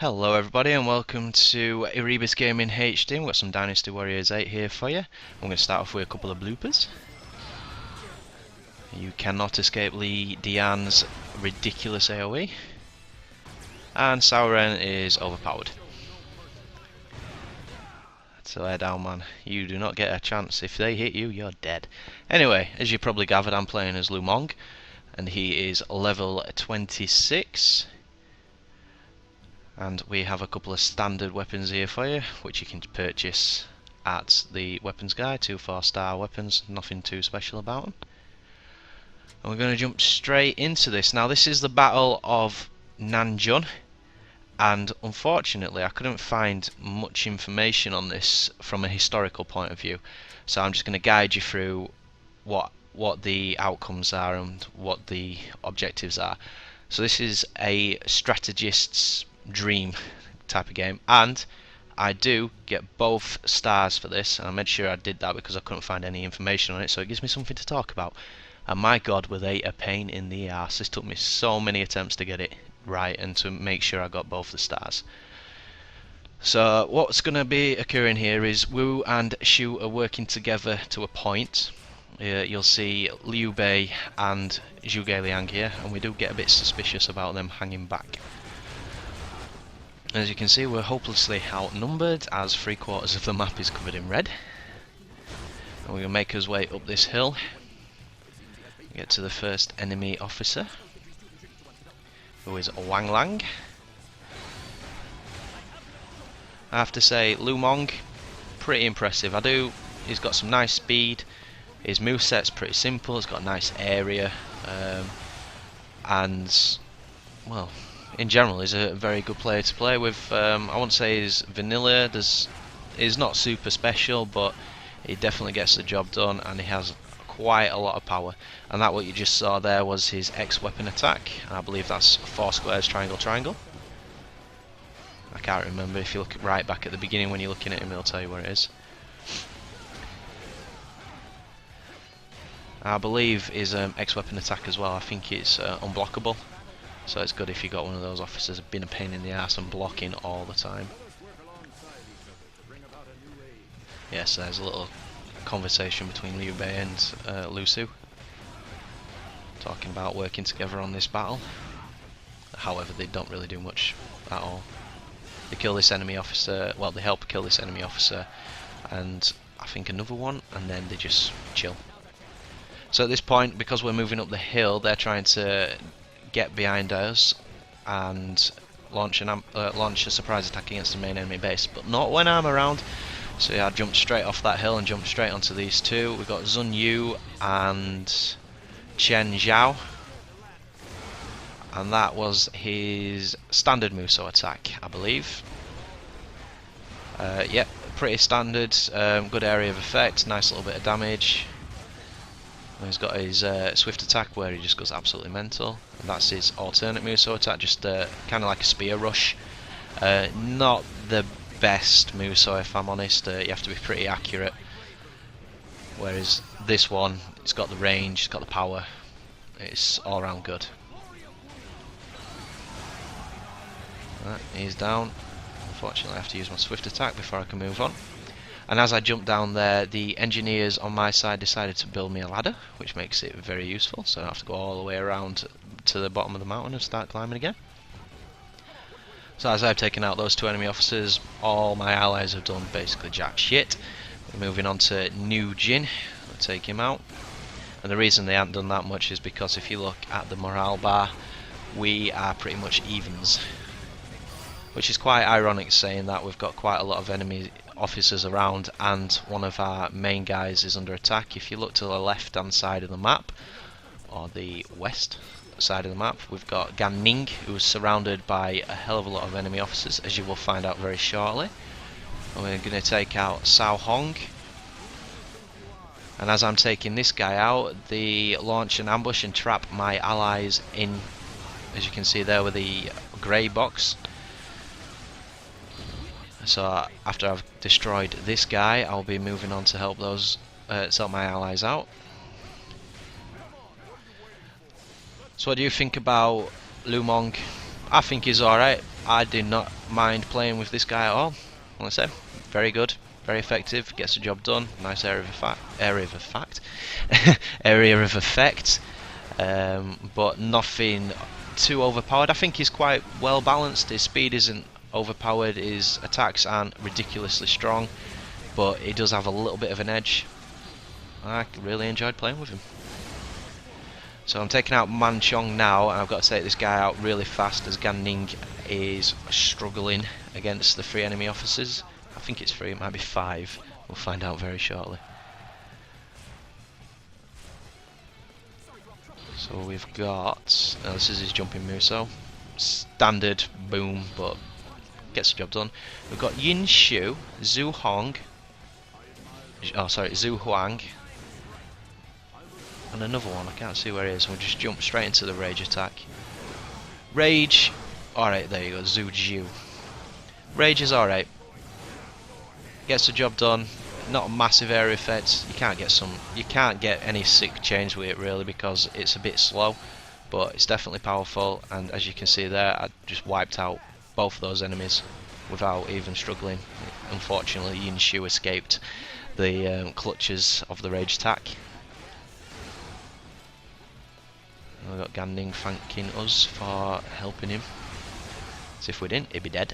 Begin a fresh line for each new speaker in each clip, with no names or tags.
Hello everybody and welcome to ErebosGamingHD. We've got some Dynasty Warriors 8 here for you. I'm going to start off with a couple of bloopers. You cannot escape Lee Dian's ridiculous AoE. And Sauron is overpowered. So air down, man. You do not get a chance. If they hit you, you're dead. Anyway, as you probably gathered, I'm playing as Lu Meng. And he is level 26. And we have a couple of standard weapons here for you, which you can purchase at the weapons guide. 2 4-star weapons, nothing too special about them. And we're going to jump straight into this. Now this is the Battle of Nanjun, and unfortunately I couldn't find much information on this from a historical point of view. So I'm just going to guide you through what the outcomes are and what the objectives are. So this is a strategist's dream type of game, and I do get both stars for this, and I made sure I did that because I couldn't find any information on it, so it gives me something to talk about. And my god, were they a pain in the ass. This took me so many attempts to get it right and to make sure I got both the stars. So what's going to be occurring here is Wu and Shu are working together to a point. You'll see Liu Bei and Zhuge Liang here, and we do get a bit suspicious about them hanging back. As you can see, we're hopelessly outnumbered as 3/4 of the map is covered in red. And we're going to make our way up this hill. Get to the first enemy officer, who is Wang Lang. I have to say, Lu Meng, pretty impressive. He's got some nice speed. His moveset's pretty simple. He's got a nice area, and well, in general, he's a very good player to play with. I won't say he's vanilla. He's not super special, but he definitely gets the job done, and he has quite a lot of power. And that what you just saw there was his X weapon attack. And I believe that's 4 squares, triangle, triangle. I can't remember. If you look right back at the beginning when you're looking at him, it'll tell you where it is. I believe his X weapon attack as well, I think it's unblockable. So it's good if you got one of those officers who've been a pain in the ass and blocking all the time. Yes, there's a little conversation between Liu Bei and Lu Su, talking about working together on this battle. However, they don't really do much at all. They kill this enemy officer, well, they help kill this enemy officer, and I think another one, and then they just chill. So at this point, because we're moving up the hill, they're trying to get behind us and launch a surprise attack against the main enemy base, but not when I'm around. So yeah, I jumped straight off that hill and jumped straight onto these two. We've got Zun Yu and Chen Zhao, and that was his standard Muso attack, I believe. Yep, pretty standard, good area of effect, nice little bit of damage. He's got his swift attack where he just goes absolutely mental, and that's his alternate Muso attack, just kind of like a spear rush. Not the best Muso, if I'm honest. You have to be pretty accurate, whereas this one, it's got the range, it's got the power, it's all round good. Right, he's down. Unfortunately I have to use my swift attack before I can move on. And as I jumped down there, the engineers on my side decided to build me a ladder, which makes it very useful, so I don't have to go all the way around to the bottom of the mountain and start climbing again. So as I've taken out those 2 enemy officers, all my allies have done basically jack shit. We're moving on to New Jin. I'll take him out. And the reason they haven't done that much is because if you look at the morale bar, we are pretty much evens. Which is quite ironic, saying that we've got quite a lot of enemy officers around and one of our main guys is under attack. If you look to the left hand side of the map, or the west side of the map, we've got Gan Ning, who's surrounded by a hell of a lot of enemy officers, as you will find out very shortly. And we're going to take out Cao Hong. And as I'm taking this guy out, they launch an ambush and trap my allies in, as you can see there with the grey box. So after I've destroyed this guy, I'll be moving on to help my allies out. So what do you think about Lu Meng? I think he's alright. I do not mind playing with this guy at all. Like I said, very good, very effective, gets the job done. Nice area of effect, area of effect, but nothing too overpowered. I think he's quite well balanced. His speed isn't overpowered. His attacks aren't ridiculously strong, but he does have a little bit of an edge. I really enjoyed playing with him. So I'm taking out Manchong now, and I've got to take this guy out really fast as Gan Ning is struggling against the 3 enemy officers. I think it's 3, it might be 5. We'll find out very shortly. So we've got, this is his jumping Muso. Standard, boom, but gets the job done. We've got Yin Shu, Zhu Huang, and another one, I can't see where he is. We'll just jump straight into the rage attack. Rage, alright, there you go, Zhu Jiu. Rage is alright. Gets the job done. Not a massive area effect. You can't get any sick change with it really because it's a bit slow, but it's definitely powerful. And as you can see there, I just wiped out both of those enemies without even struggling. Unfortunately, Yin Shu escaped the clutches of the rage attack. We've got Gan Ning thanking us for helping him. So if we didn't, he'd be dead.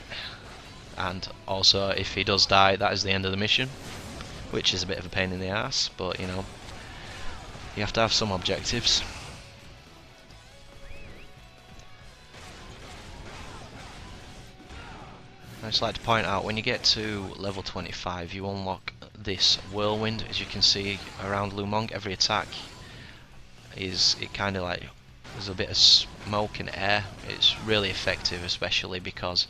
And also, if he does die, that is the end of the mission, which is a bit of a pain in the ass, but you know, you have to have some objectives. I'd just like to point out, when you get to level 25, you unlock this whirlwind. As you can see around Lu Meng, every attack is kind of like there's a bit of smoke and air. It's really effective, especially because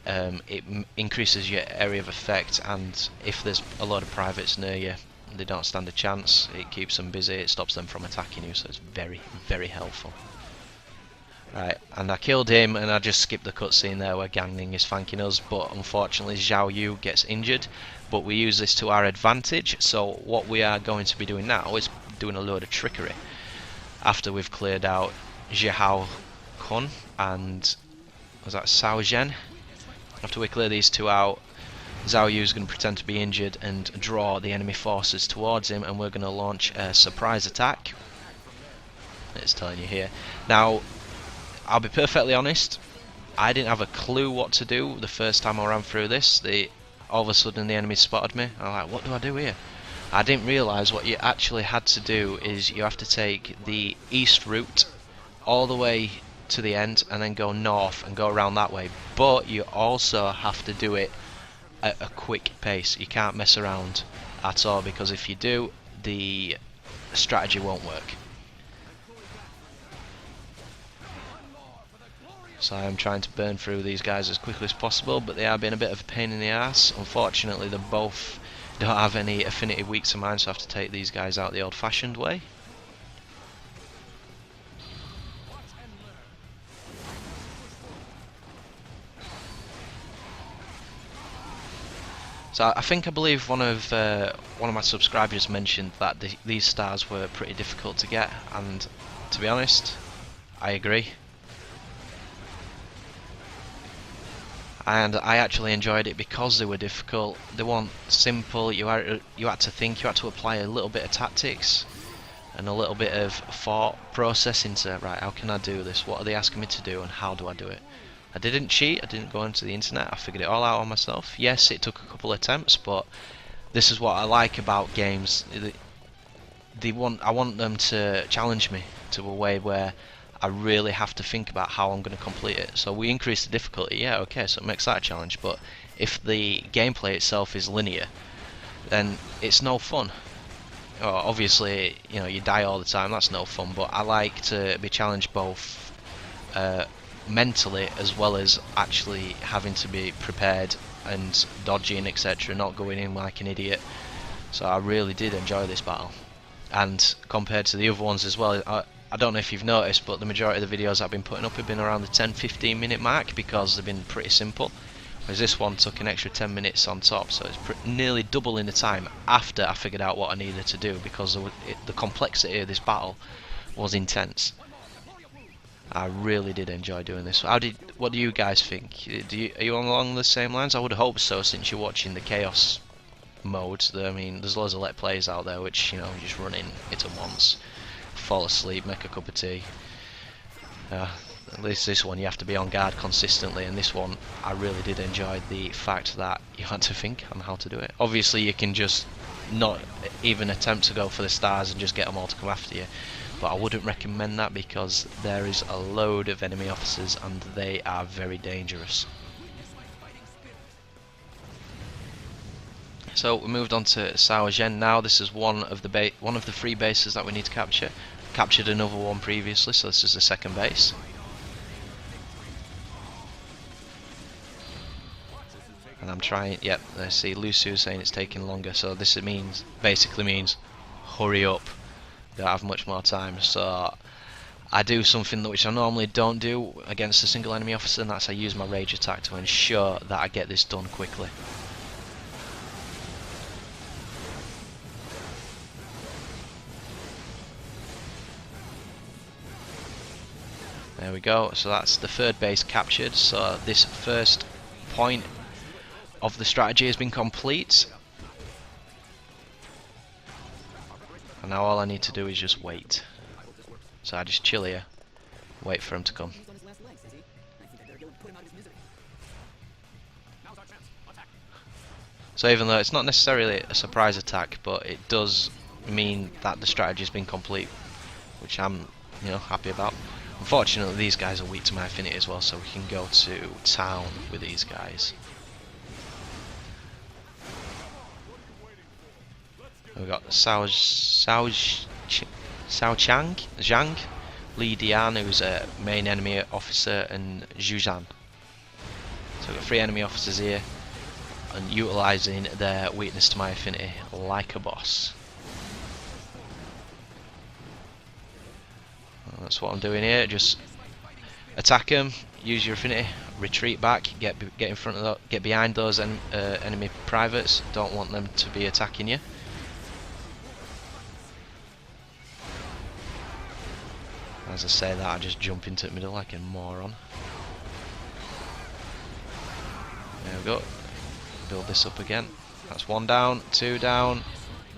it increases your area of effect, and if there's a lot of privates near you, they don't stand a chance. It keeps them busy, it stops them from attacking you, so it's very, very helpful. Right, and I killed him, and I just skipped the cutscene there where Gan Ning is thanking us, but unfortunately Zhao Yu gets injured, but we use this to our advantage. So what we are going to be doing now is doing a load of trickery. After we've cleared out Zhihao Kun and was that Sao Zhen, after we clear these two out, Zhao Yu is going to pretend to be injured and draw the enemy forces towards him, and we're going to launch a surprise attack. It's telling you here. Now, I'll be perfectly honest, I didn't have a clue what to do the first time I ran through this. All of a sudden the enemy spotted me. I'm like, what do I do here? I didn't realise what you actually had to do is you have to take the east route all the way to the end and then go north and go around that way, but you also have to do it at a quick pace. You can't mess around at all, because if you do, the strategy won't work. So I'm trying to burn through these guys as quickly as possible, but they are being a bit of a pain in the ass. Unfortunately, they both don't have any affinity weak to mine, so I have to take these guys out the old-fashioned way. So I believe one of my subscribers mentioned that these stars were pretty difficult to get, and to be honest, I agree. And I actually enjoyed it because they were difficult. They weren't simple. You had to think, you had to apply a little bit of tactics and a little bit of thought process into, right, how can I do this? What are they asking me to do, and how do I do it? I didn't cheat, I didn't go onto the internet, I figured it all out on myself. Yes, it took a couple of attempts, but this is what I like about games. I want them to challenge me to a way where I really have to think about how I'm going to complete it. So we increase the difficulty, yeah, okay, so it makes that a challenge, but if the gameplay itself is linear, then it's no fun. Obviously, you know, you die all the time, that's no fun, but I like to be challenged both mentally as well as actually having to be prepared and dodging, etc., not going in like an idiot. So I really did enjoy this battle, and compared to the other ones as well, I don't know if you've noticed, but the majority of the videos I've been putting up have been around the 10-15 minute mark because they've been pretty simple, whereas this one took an extra 10 minutes on top, so it's nearly doubling the time after I figured out what I needed to do, because the complexity of this battle was intense. I really did enjoy doing this. What do you guys think? Are you along the same lines? I would hope so, since you're watching the chaos mode. I mean, there's loads of let plays out there which, you know, you just run in, hit them once, fall asleep, make a cup of tea. At least this one you have to be on guard consistently, and this one I really did enjoy the fact that you had to think on how to do it. Obviously you can just not even attempt to go for the stars and just get them all to come after you, but I wouldn't recommend that because there is a load of enemy officers and they are very dangerous. So we moved on to Saogen now. This is one of the 3 bases that we need to capture. Captured another one previously, so this is the second base. And I'm trying, yep, I see Lucy saying it's taking longer, so this basically means hurry up, don't have much more time. So I do something which I normally don't do against a single enemy officer, and that's I use my rage attack to ensure that I get this done quickly. There we go, so that's the 3rd base captured. So this first point of the strategy has been complete, and now all I need to do is just wait. So I just chill here, wait for him to come. So even though it's not necessarily a surprise attack, but it does mean that the strategy has been complete, which I'm, you know, happy about. Unfortunately these guys are weak to my affinity as well, so we can go to town with these guys. We've got Zhang, Li Dian, who's a main enemy officer, and Zhu Zhan. So we've got 3 enemy officers here, and utilising their weakness to my affinity like a boss. Well, that's what I'm doing here. Just attack them, use your affinity, retreat back, get in front of get behind those enemy privates. Don't want them to be attacking you. As I say that, I just jump into the middle like a moron. There we go. Build this up again. That's 1 down, 2 down.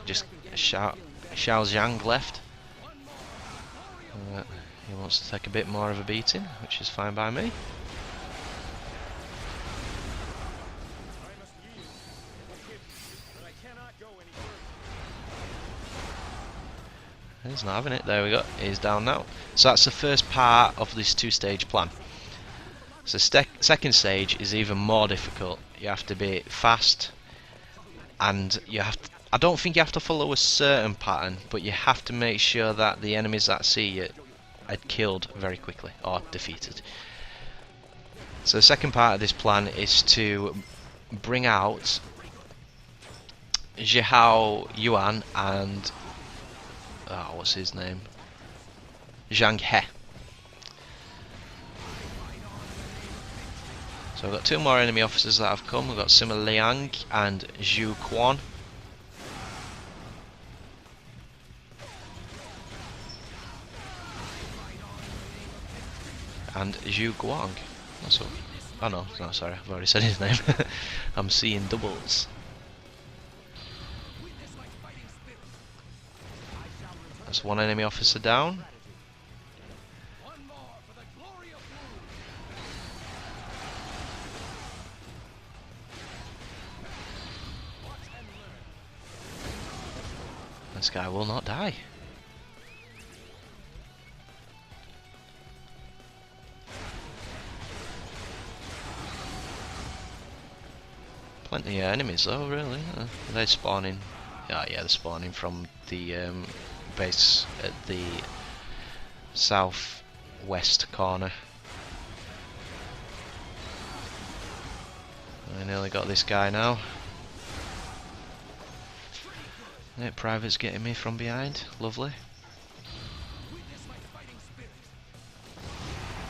Just Xiao Zhang left. He wants to take a bit more of a beating, which is fine by me. He's not having it. There we go. He's down now. So that's the first part of this 2-stage plan. So second stage is even more difficult. You have to be fast, and you have to, I don't think you have to follow a certain pattern, but you have to make sure that the enemies that see you are killed very quickly or defeated. So the second part of this plan is to bring out Zhihao Yuan and what's his name? Zhang He. So we've got 2 more enemy officers that have come. We've got Sima Liang and Zhu Quan. And Zhu Guang. That's what, oh no, sorry, I've already said his name. I'm seeing doubles. That's 1 enemy officer down. This guy will not die. Plenty of enemies though, really. Are they spawning? Yeah, they're spawning from the base at the southwest corner. I nearly got this guy now. Yeah, Private's getting me from behind. Lovely.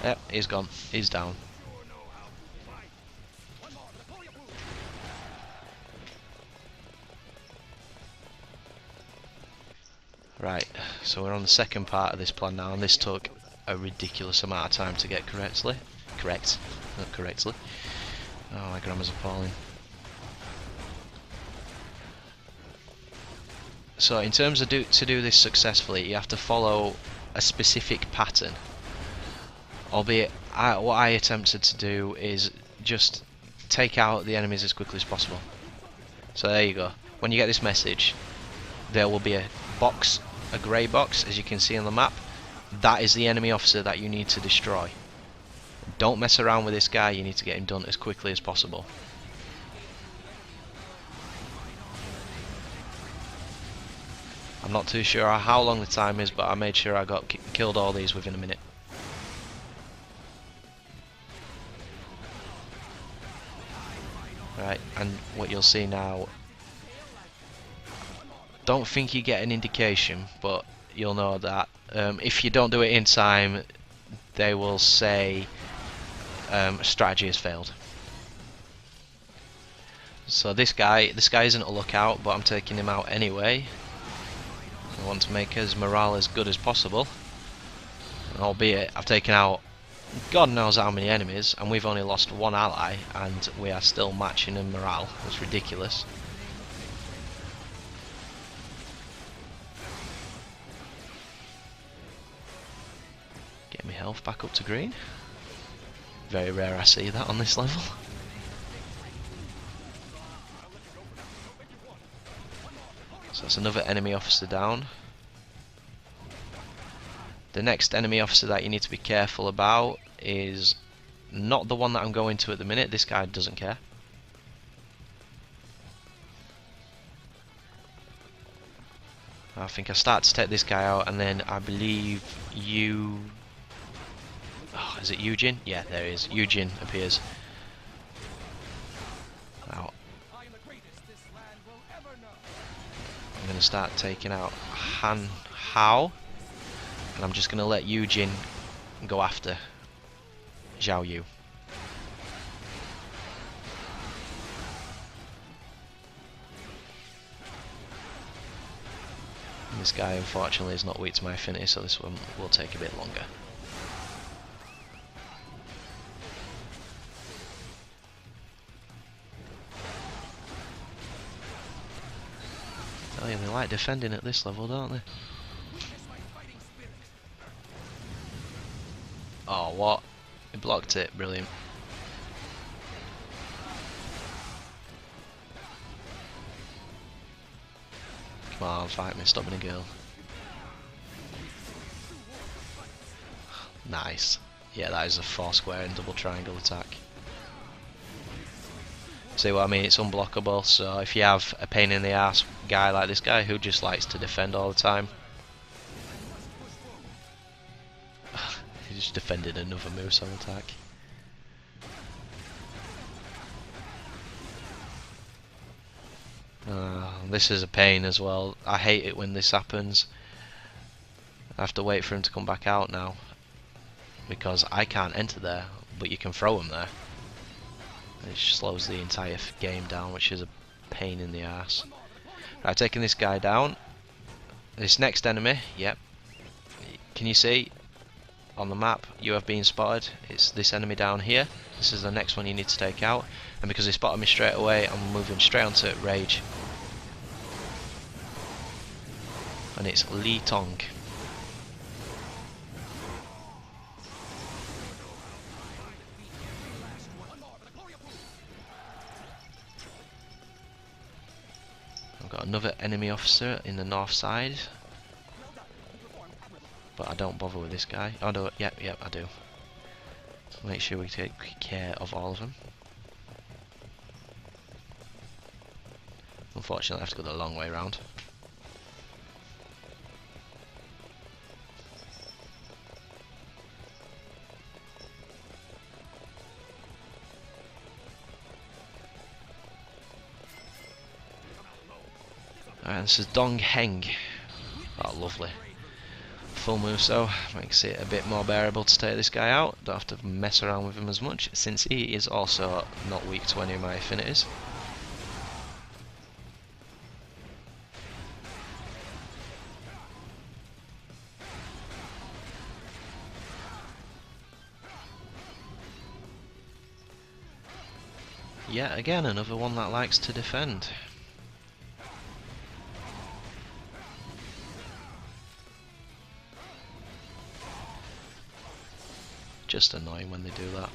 Yep, he's gone. He's down. Right, so we're on the second part of this plan now, and this took a ridiculous amount of time to get correct, not correctly. Oh, my grammar's appalling. So in terms of to do this successfully, you have to follow a specific pattern. Albeit, what I attempted to do is just take out the enemies as quickly as possible. So there you go. When you get this message, there will be a box, a grey box, as you can see on the map. That is the enemy officer that you need to destroy. Don't mess around with this guy, you need to get him done as quickly as possible. I'm not too sure how long the time is, but I made sure I got killed all these within a minute. Right, and what you'll see now, don't think you get an indication, but you'll know that if you don't do it in time, they will say strategy has failed. So this guy isn't a lookout, but I'm taking him out anyway. I want to make his morale as good as possible, albeit I've taken out God knows how many enemies, and we've only lost one ally, and we are still matching in morale. It's ridiculous. Get my health back up to green. Very rare I see that on this level. So that's another enemy officer down. The next enemy officer that you need to be careful about is not the one that I'm going to at the minute. This guy doesn't care. I think I start to take this guy out, and then I believe oh, is it Eugene? Yeah, there he is. Eugene appears. Now, I'm going to start taking out Han Hao, and I'm just going to let Eugene go after Zhao Yu. And this guy unfortunately is not weak to my affinity, so this one will take a bit longer. Oh yeah, they like defending at this level, don't they? Oh, what? He blocked it, brilliant. Come on, fight me, stop being a girl. Nice. Yeah, that is a 4-square and double triangle attack. See what I mean? It's unblockable, so if you have a pain in the ass guy like this guy who just likes to defend all the time, he just defended another moveset attack. This is a pain as well. I hate it when this happens. I have to wait for him to come back out now, because I can't enter there, but you can throw him there. It slows the entire game down, which is a pain in the ass. Right, taking this guy down. This next enemy, yep. Can you see on the map? You have been spotted. It's this enemy down here. This is the next one you need to take out. And because they spotted me straight away, I'm moving straight onto Rage. And it's Li Tong. I've got another enemy officer in the north side, but I don't bother with this guy. Oh no, yep, I do. Make sure we take care of all of them. Unfortunately I have to go the long way round. Alright, this is Dong Heng. Oh, lovely. Full move, so makes it a bit more bearable to take this guy out. Don't have to mess around with him as much, since he is also not weak to any of my affinities. Yet again, another one that likes to defend. Just annoying when they do that.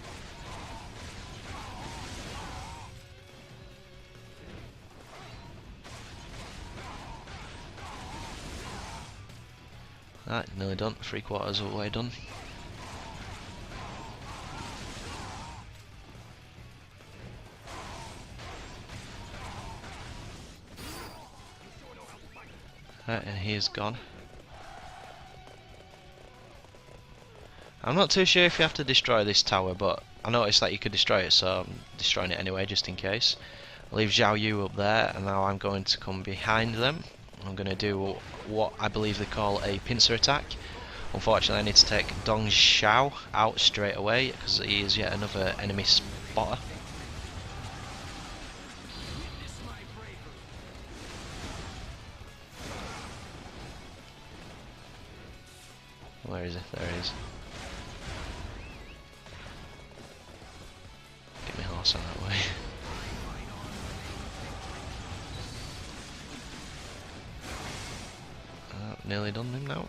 Right, nearly done. 3/4 of the way done. Right, and he's gone. I'm not too sure if you have to destroy this tower, but I noticed that you could destroy it, so I'm destroying it anyway, just in case. I'll leave Zhao Yu up there, and now I'm going to come behind them. I'm going to do what I believe they call a pincer attack. Unfortunately, I need to take Dong Xiao out straight away, because he is yet another enemy spotter. Where is he? There he is. Get my horse on that way. Nearly done him now.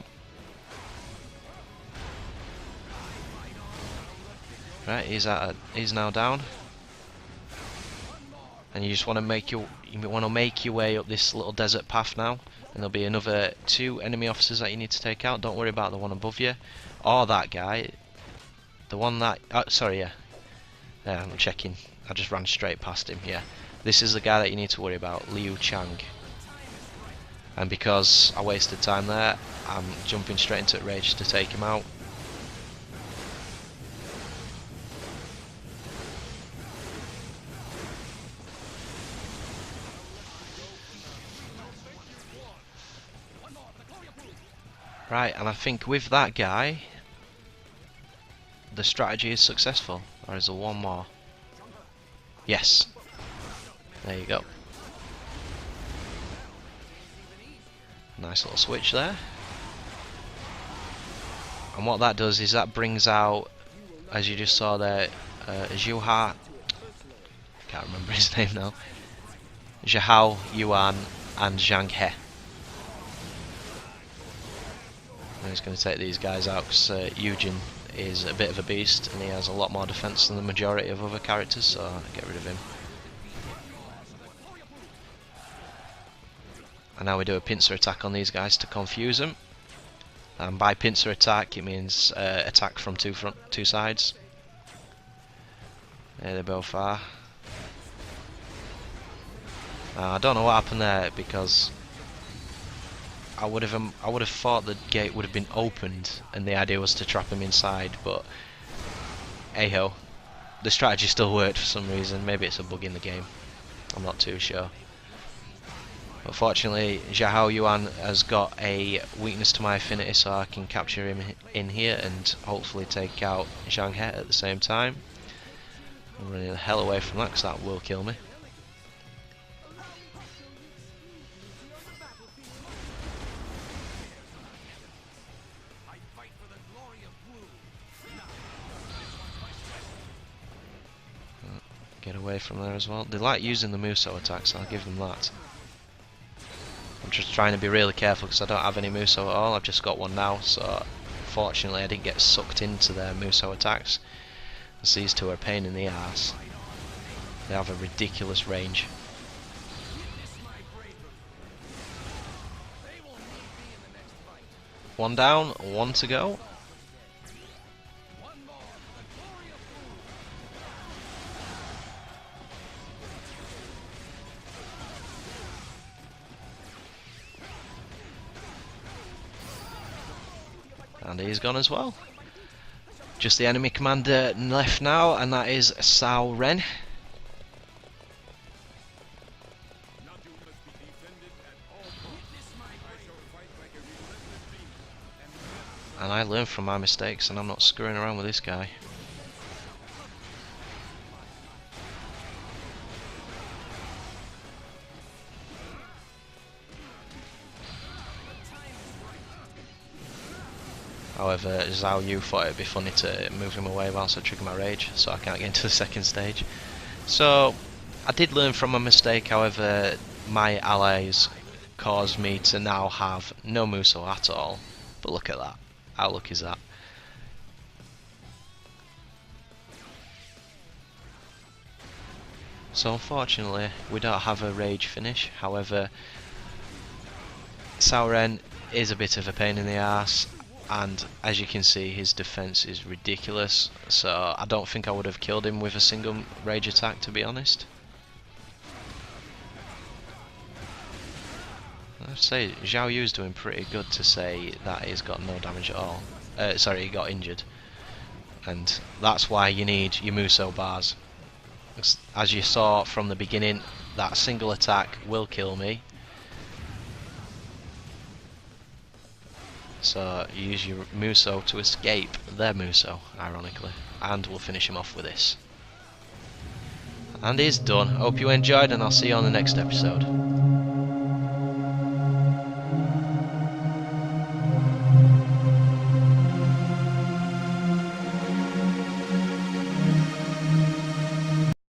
Right, he's now down. And you just want to make your way up this little desert path now. And there'll be another 2 enemy officers that you need to take out. Don't worry about the one above you, or that guy. The one that... oh, sorry, yeah. I'm checking. I just ran straight past him, yeah. This is the guy that you need to worry about, Liu Chang. And because I wasted time there, I'm jumping straight into rage to take him out. Right, and I think with that guy, the strategy is successful. Or is there one more? Yes. There you go. Nice little switch there. And what that does is that brings out, as you just saw there, Zhuha, can't remember his name now, Zhao Yuan and Zhang He. I'm just going to take these guys out because Yujin is a bit of a beast and he has a lot more defense than the majority of other characters, so I'll get rid of him. And now we do a pincer attack on these guys to confuse them. And by pincer attack, it means attack from two sides. There they both are. I don't know what happened there because I would have thought the gate would have been opened and the idea was to trap him inside, but hey ho, the strategy still worked for some reason. Maybe it's a bug in the game. I'm not too sure. But fortunately, Zhao Yuan has got a weakness to my affinity, so I can capture him in here and hopefully take out Zhang He at the same time. I'm running the hell away from that because that will kill me. Get away from there as well. They like using the Muso attacks, so I'll give them that. I'm just trying to be really careful because I don't have any Muso at all. I've just got one now, so fortunately I didn't get sucked into their Muso attacks. As these two are a pain in the ass. They have a ridiculous range. One down, one to go. And he's gone as well. Just the enemy commander left now, and that is Sao Ren. And I learned from my mistakes, and I'm not screwing around with this guy. However, Zhao Yu thought it'd be funny to move him away whilst I trigger my rage, so I can't get into the second stage. So, I did learn from my mistake, however, my allies caused me to now have no Muso at all. But look at that. How lucky is that? So unfortunately, we don't have a rage finish. However, Sauren is a bit of a pain in the ass, and as you can see, his defense is ridiculous. So I don't think I would have killed him with a single rage attack, to be honest. I'd say Zhao Yu's doing pretty good to say that he's got no damage at all. Sorry, he got injured. And that's why you need your Muso bars. As you saw from the beginning, that single attack will kill me. So you use your Muso to escape their Muso, ironically. And we'll finish him off with this. And he's done. Hope you enjoyed, and I'll see you on the next episode.